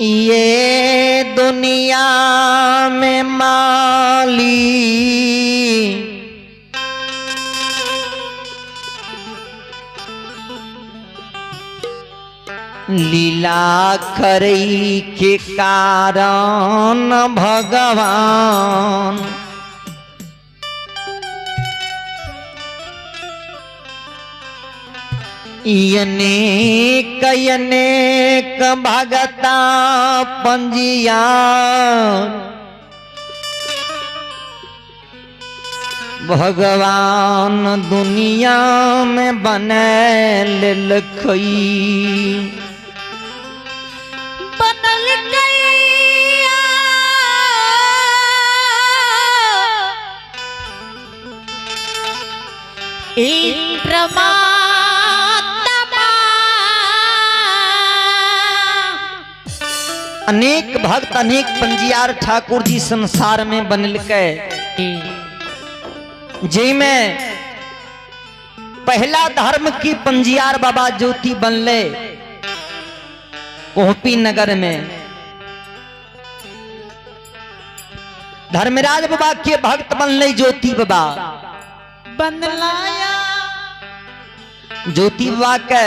ये दुनिया में माली लीला करई के कारण भगवान अनेक भगता पंजिया भगवान दुनिया में बने लखई बदल गया एक प्रमात्मा अनेक भक्त अनेक पंजियार ठाकुर जी संसार में बनल के जी में पहला धर्म की पंजियार बाबा ज्योति बनले कोहपी नगर में। धर्मराज बाबा के भक्त बनले ज्योति बाबा बनलाया ज्योति बाबा के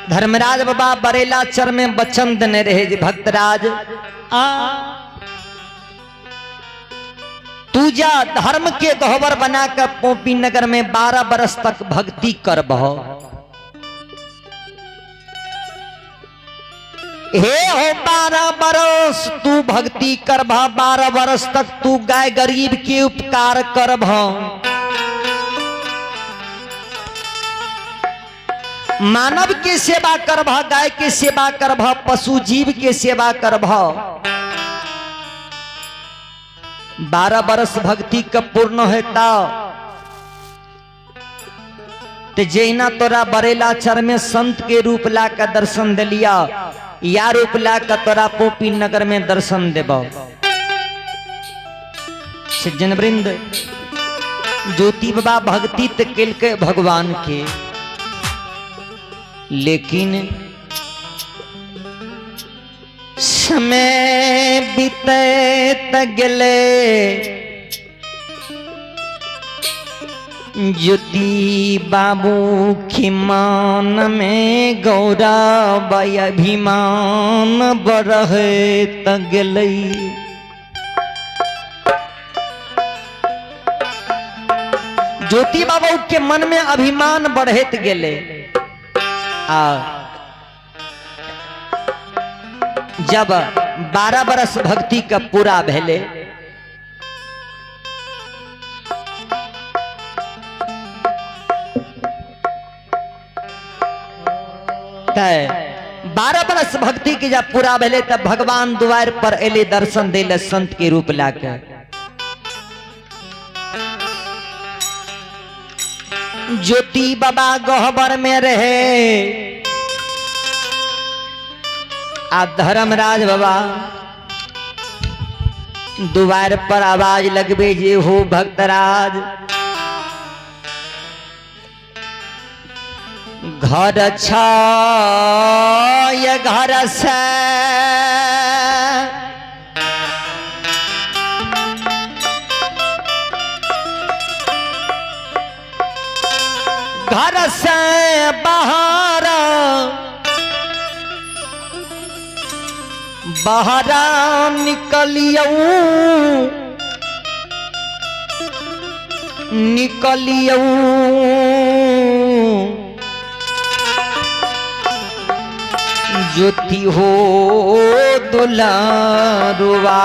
धर्मराज बाबा बरेला चर में वचन देने रहे जी भक्तराज तू जा धर्म के गहवर बनाकर पोपी नगर में 12 बरस तक भक्ति करबह। हे हो 12 बरस तू भक्ति करबह, 12 बरस तक तू गाय गरीब के उपकार करबह, मानव के सेवा करबह, गाय के सेवा करबह, पशु जीव के सेवा करबह। 12 बरस भक्ति का पूर्ण होता तो जैना तोरा बरेला चर में संत के रूप ला का दर्शन दिलिया या रूप ला का तोरा पोपी नगर में दर्शन देब। सज्जन वृंद ज्योति बाबा भक्ति तो केल के भगवान के, लेकिन समय बीते तगले ज्योति बाबू खिमान में गौरव अभिमान बढ़े तगले। ज्योति बाबू के मन में अभिमान बढ़त गेले। जब 12 बरस भक्ति का पूरा भेले तय 12 बरस भक्ति के जब पूरा भेले तब भगवान द्वार पर एले दर्शन देले संत के रूप लाके। ज्योति बाबा गहबर में रहे आ धर्मराज बाबा द्वार पर आवाज लगबे जे हो भक्तराज घर छ घर से घर से बाहर बाहरा निकलियऊ ज्योति हो दुलारुआ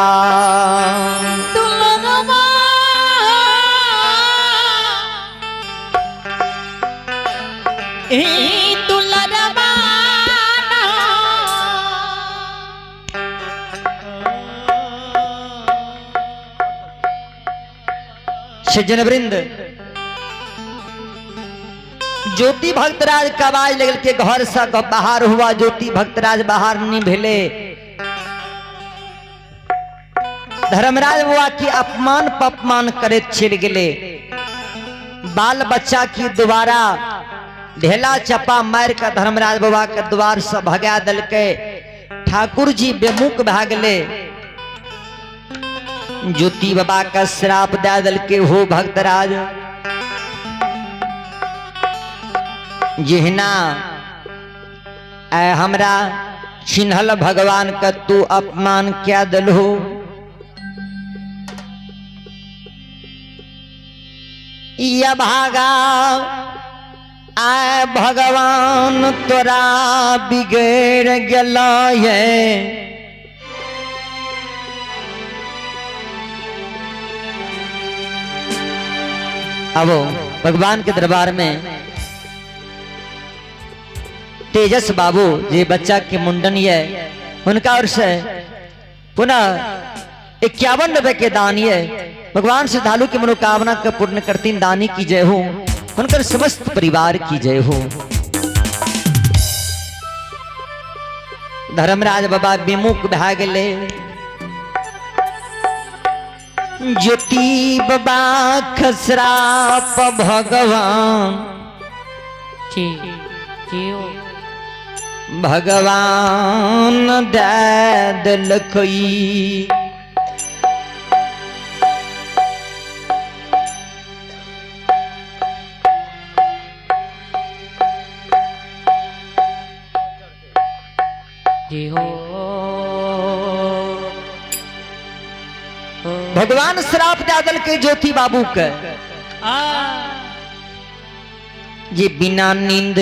सज्जन वृंद ज्योति भक्तराज का आवाज लगल के घर से बाहर हुआ। ज्योति भक्तराज बाहर नहीं भेले। धर्मराज बुआ की अपमान पपमान करे छिड़ गेले। बाल बच्चा की दोबारा ढेला चपा मार कर धर्मराज बाबा के द्वार से भगा दल के ठाकुर जी बेमुख भागले ज्योति बाबा का श्राप दे दल के हो भक्तराज जिहना हमरा चिन्हल भगवान का तू अपमान क्या दल हो। या भागा आय भगवान तोरा बिगड़ गला है। अब भगवान के दरबार में तेजस बाबू जे बच्चा के मुंडन है उनका और से पुनः 51 रुपए के दान है। भगवान श्रद्धालु की मनोकामना का पूर्ण करती दानी की जय हो, उनकर समस्त परिवार की जय हो। धर्मराज बाबा विमुख भागले ज्योति बाबा खसराप भगवान भगवान दे दिलखई। भगवान श्राप दादल के ज्योति बाबू के ये बिना नींद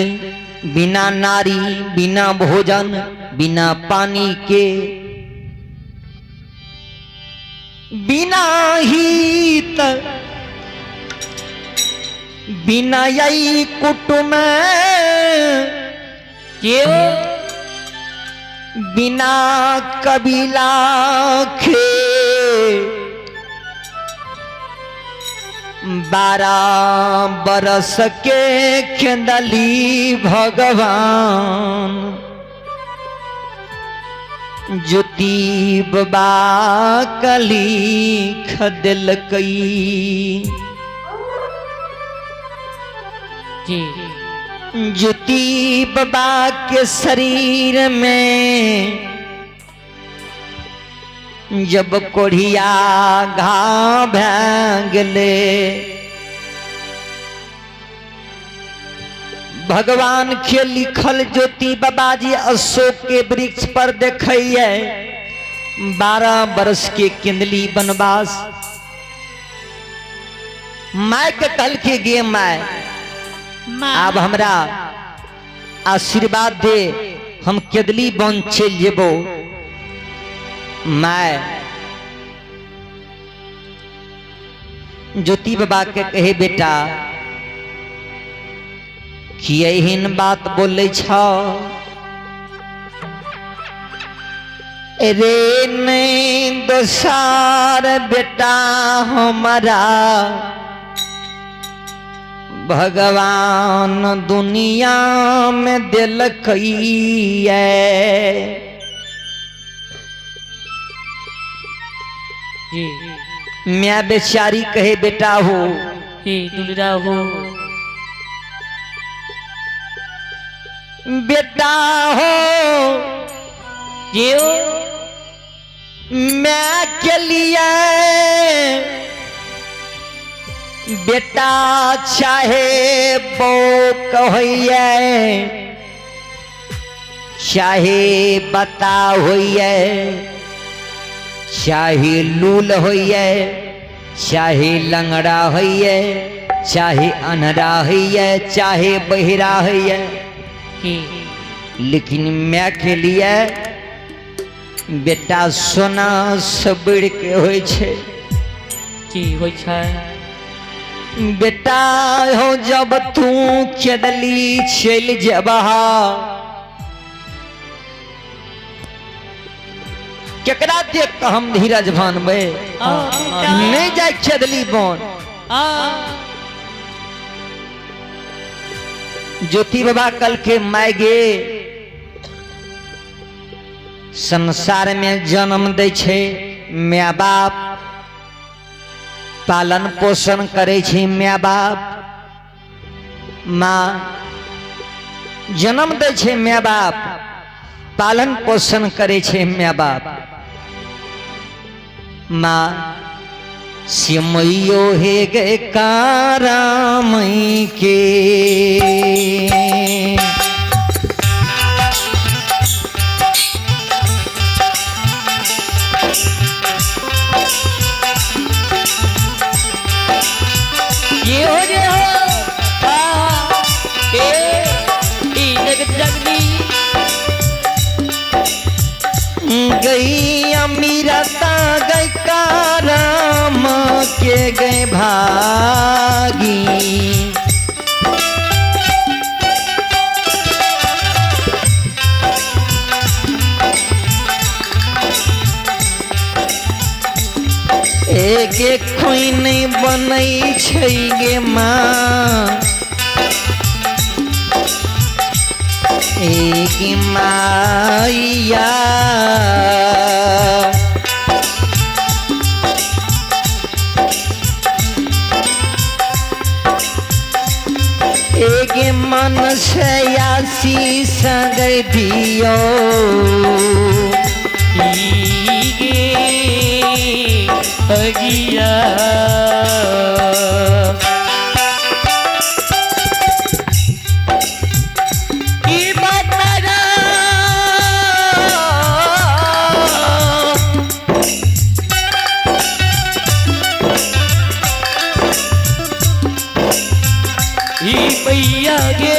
बिना नारी बिना भोजन बिना पानी के बिना हीत बिना यही कुटुम बिना कबीला खे 12 बरस के खेंदली भगवान ज्योति बाबा कली खदल कई। ज्योति बाबा के शरीर में जब कोढ़िया घा भगले भगवान के लिखल ज्योति बाबा जी अशोक के वृक्ष पर देखिए 12 बरस के किंदली बनवास। माय के कल के गे माय अब हमरा आशीर्वाद दे हम केदली बन चल जेबो। मैं ज्योति बाबा के कहे बेटा कि एहन बात बोले छो रे नहीं दोसार बेटा हमारा भगवान दुनिया में दिल कई है। मैं बेचारी कहे बेटा हो दुलरा हो बेटा हो जियो मैं के लिए बेटा चाहे बो कहिए चाहे बता होइए चाहे लूल होइए चाहे लंगड़ा होइए चाहे अनरा होइए चाहे बहिरा होइए लेकिन मैं के लिए बेटा सोना सबड़ के होय छे की होय छे। बेटा हो जब तू केदली चल जबहा केकरा देख हम धीरज भानबे नहीं जाए केदली बन। ज्योति बाबा कल के मायगे संसार में जन्म दे छे माँ बाप पालन पोषण करे छे माँ बाप माँ जन्म दे छे माँ बाप पालन पोषण करे छे माँ बाप। माँ सिमयो हे गए कारामई के ये हो जे हो ए जगत जगनी गई अमीरता गई काराम के गए भागी एक एक कोई नहीं बनई छै गे माँ एक माइया एक मन से आशीष गई दियो अगिया की बात ना ही भैया गे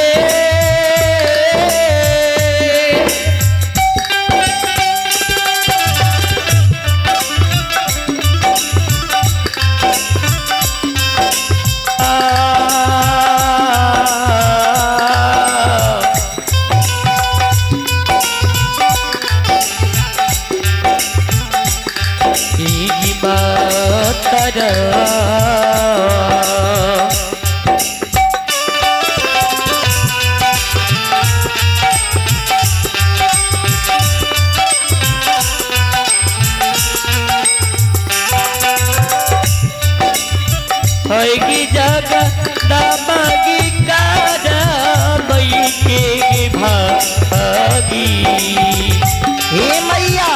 होगी जगह दामागी कारा मई के भागी हे मैया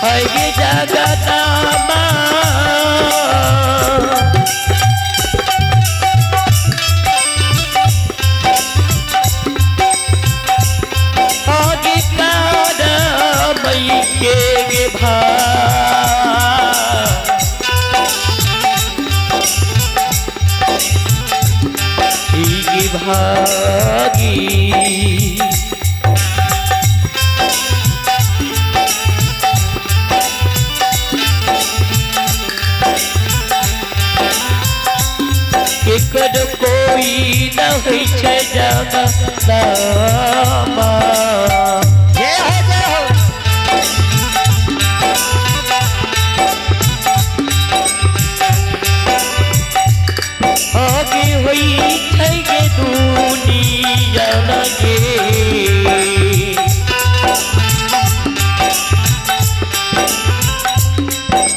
होगी जगह दामा के भागी एकर कोई न होइ छै जगदम्बा जय हो जय हो आगे हुई छै गे दुनिया लगे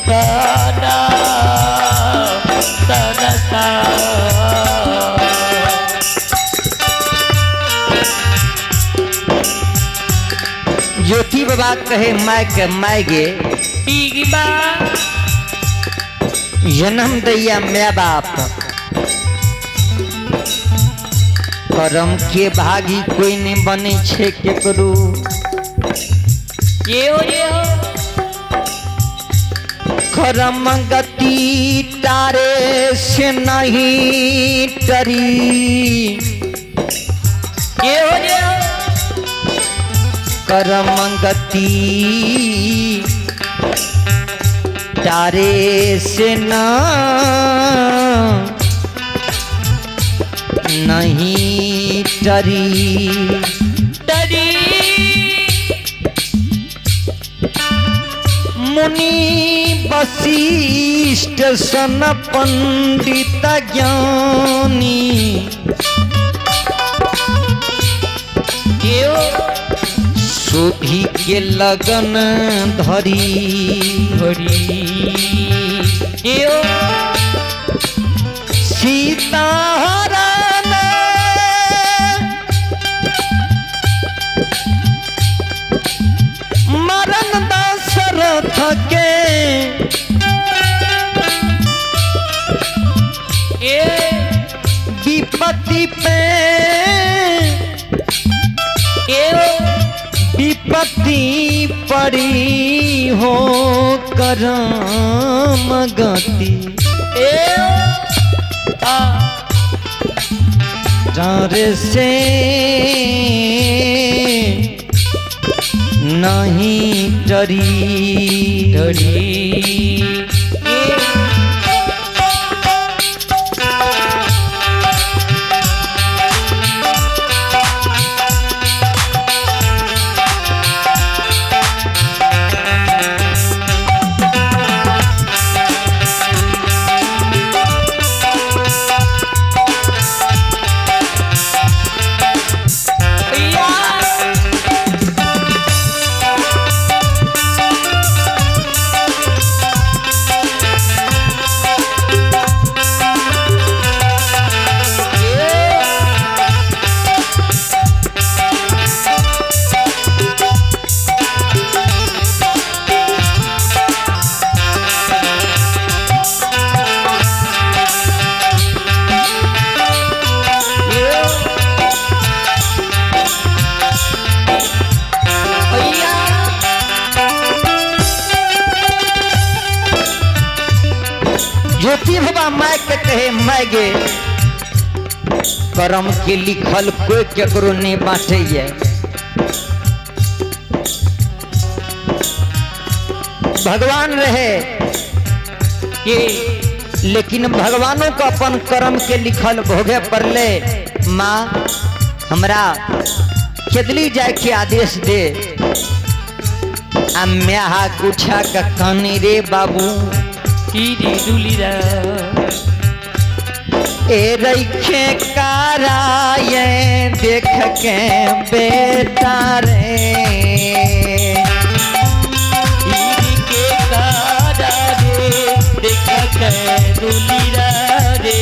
साना साना सा ज्योति बाबा कहे माय गे जन्म दैया माँ बाप करम के भागी कोई नहीं बने छे केकरो ये हो करम गति तारे से नहीं टरी ये हो करम गति तारे से नहीं टरी डरी मुनि वशिष्ठ सन पंडित ज्ञानी सोभी के लगन धरी सीता के ए विपत्ति पे ए विपत्ति पड़ी हो करम गति ए आ डर से नहीं डरी डरी ज्योति बाबा माय के कहे मैं गे करम के लिखल कोई केकरो नहीं बांटे ये भगवान रहे ये लेकिन भगवानों को अपन कर्म के लिखल भोगे पड़ले। माँ हमरा केदली जाए के आदेश दे म्याहा कुछा का कानी रे बाबू कीरी दुलीरा ए रखे काराये देख के बेटा रे कीरी के कारा रे देख के दुलीरा रे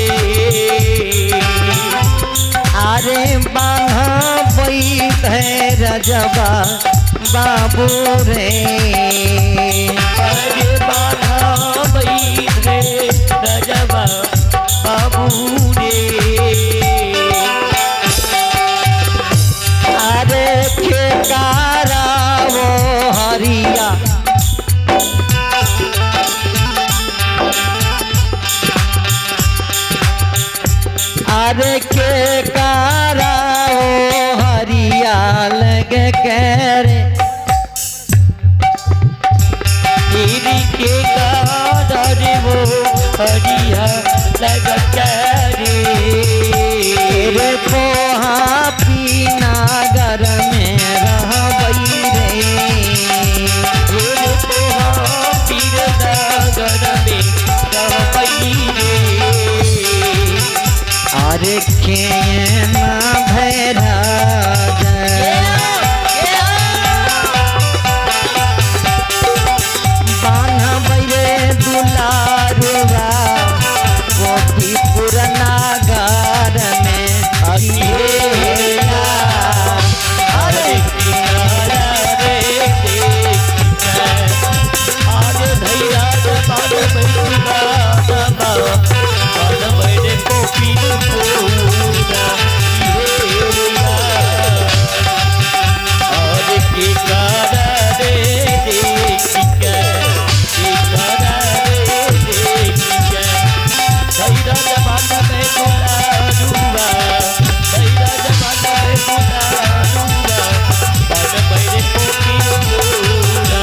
अरे बाहा बैठे रजबा बाबू रे अरे बाधा बैठे रजबा बाबू रे अरे ठेकारा वो हरिया अरे के कारा वो हरिया लगे करे कीरी के कारा रे वो हरिया लग रे रे पोहा पीना घर में रहबई रे पीर दागर में रहबई रे अरे केना भैरा बान्हबै रे दुलारुआ कोठी पुरना घर में अकेला। अरे किनारा रे आज भैया बाल बैठा बाल बैठे कोपी पूरा और किनारा रे किनारा रे धैरा जमाना में दुआ धैरा जमाना में दुआ बाल बैठे कोपी पूरा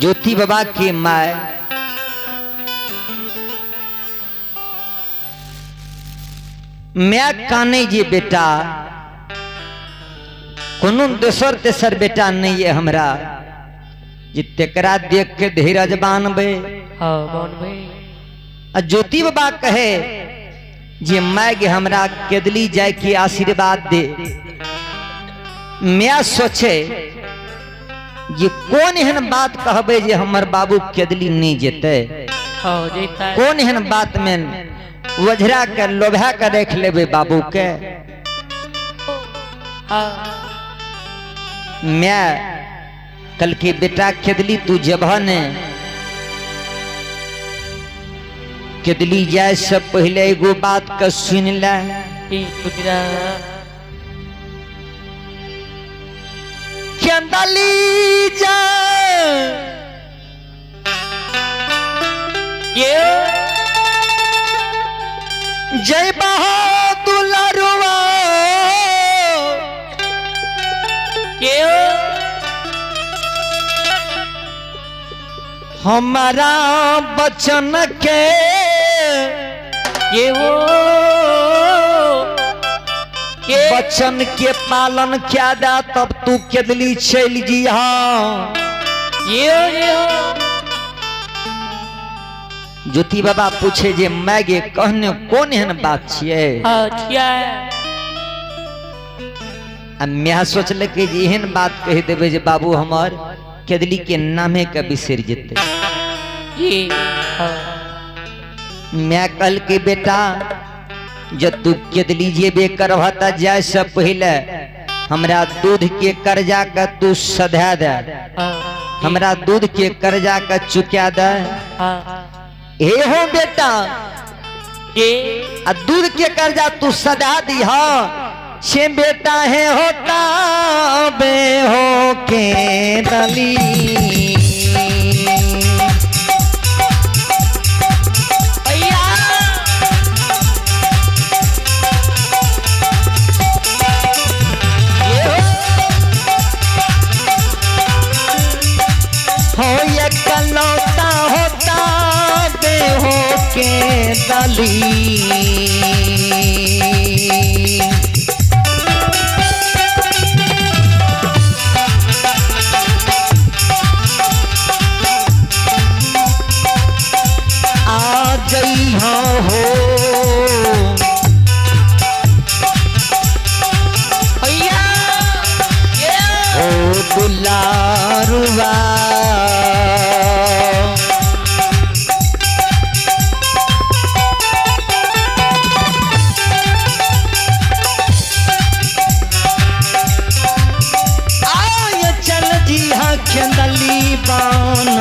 ज्योति बाबा के माय मैं काने जी बेटा कोनो दोसर तेसर बेटा नहीं है हमरा जे तेकरा देख के धीरज बानबे। हाँ कौन भाई आ ज्योति बाबा कहे जे मैं गे हमरा केदली जाए के आशीर्वाद दे। मैं सोचे ये कौन एहन बात कहबे जे हमर बाबू केदली नहीं जेते। हाँ जेता कौन एहन बात में वजरा के लोभा के देख लेबे बाबू के। मैं कल के बेटा केदली तू जबहन केदली जाए से पहले एगो बात का सुन ले। केदली जाए जय बहादुलरुआ हमारा बचन के बचन के पालन क्या दा तब तू केदली चल जी। हाँ ज्योति बाबा पूछे जे मैगे कहने कौन एहन बात छिए। मैं सोचल कि एहन बात कह देवे जे बाबू हमार केदली के नामे का बिसर जेते। मैं कल के बेटा जब तू केदली जेबे करवता जाए से पहले हमरा दूध के कर्जा का तू सधा दे, हमरा दूध के कर्जा का चुका दे। हे हो बेटा आ दूध के कर्जा तू सदा दी। हाँ से बेटा है होता बे हो के दली हो ये कलौता होता बे हो के दली। दुलारुआ आय चल जी हाँ केदली बाना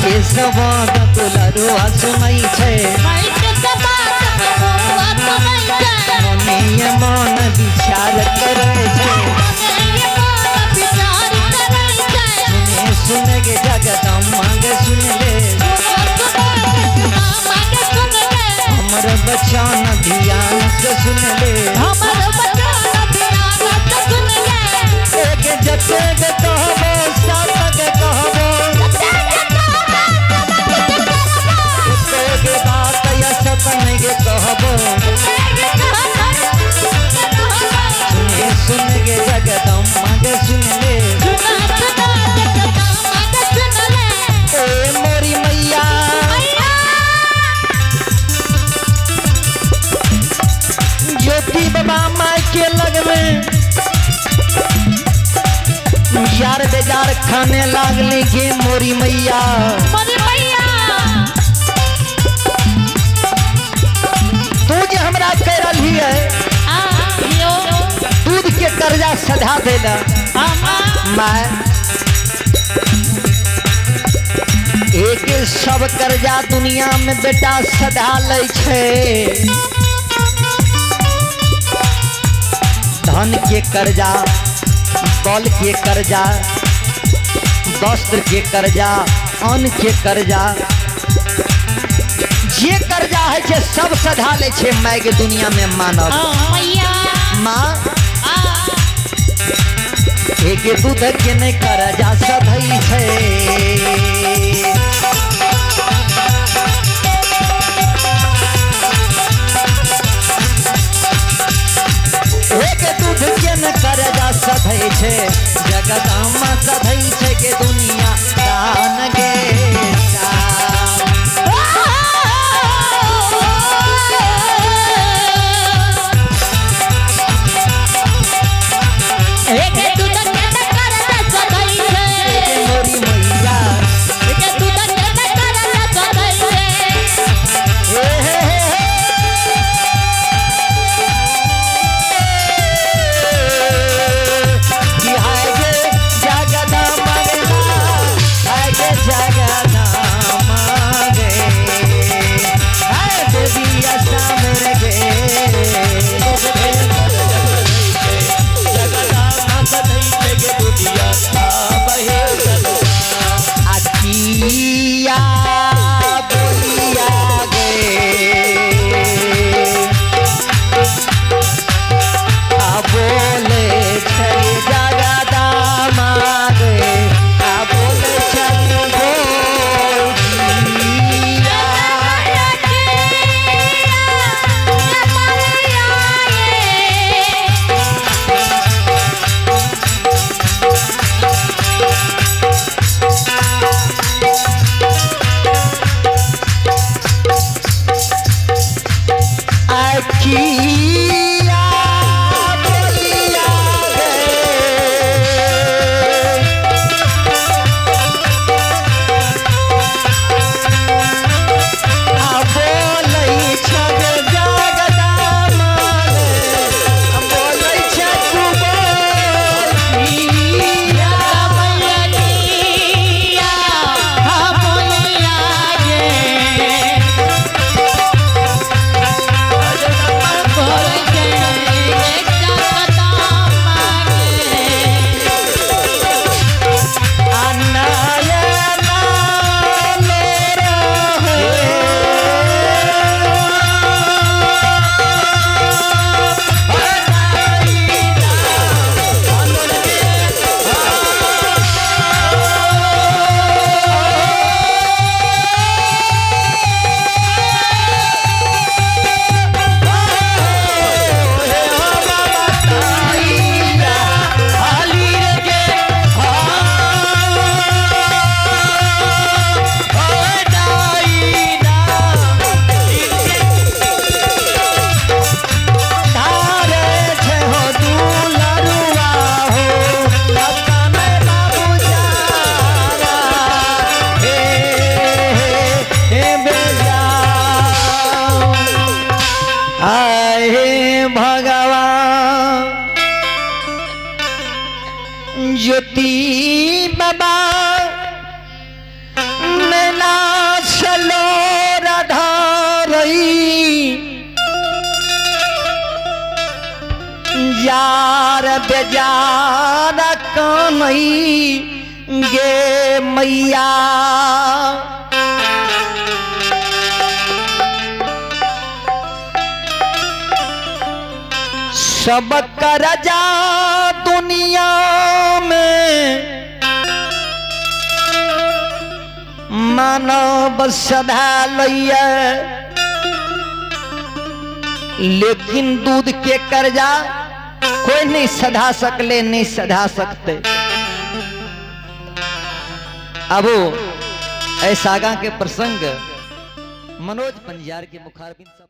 के सवाद दुलरुआ सुनाई छे मने मन विचार करे छे सुन के जगदम्मा के सुन ले हमर बचन ध्यान से सुन ले एक जते के कहबो सब के कहबो के बात या सपन के कहबो सुन के जगदम्मा के सुन ले यार बेजार खाने लागली के मोरी मैया तू जे हमरा कह रही है दूध के कर्जा सधा देना मैं एक सब कर्जा दुनिया में बेटा सधा ले छे धन के कर्जा बल के कर्जा वस्त्र के कर्जा अन्न के कर्जा जे कर्जा है छे सब सधा ले छे माय के दुनिया में मानव माँ एक दूध के नहीं कर्जा सधई छे दूध के न कर्जा सधई छे जगदम्बा सधई छे के दुनिया दान गे मोरी मैया ज्योति बाबा नैना चलो राधा रही यार बेजार कन्हई गे मैया सब करजा दुनिया में मानव सधा लैया लेकिन दूध के कर्जा कोई नहीं सधा सकले नहीं सधा सकते। अब ऐसा के प्रसंग मनोज पंजार के मुखारबिन सब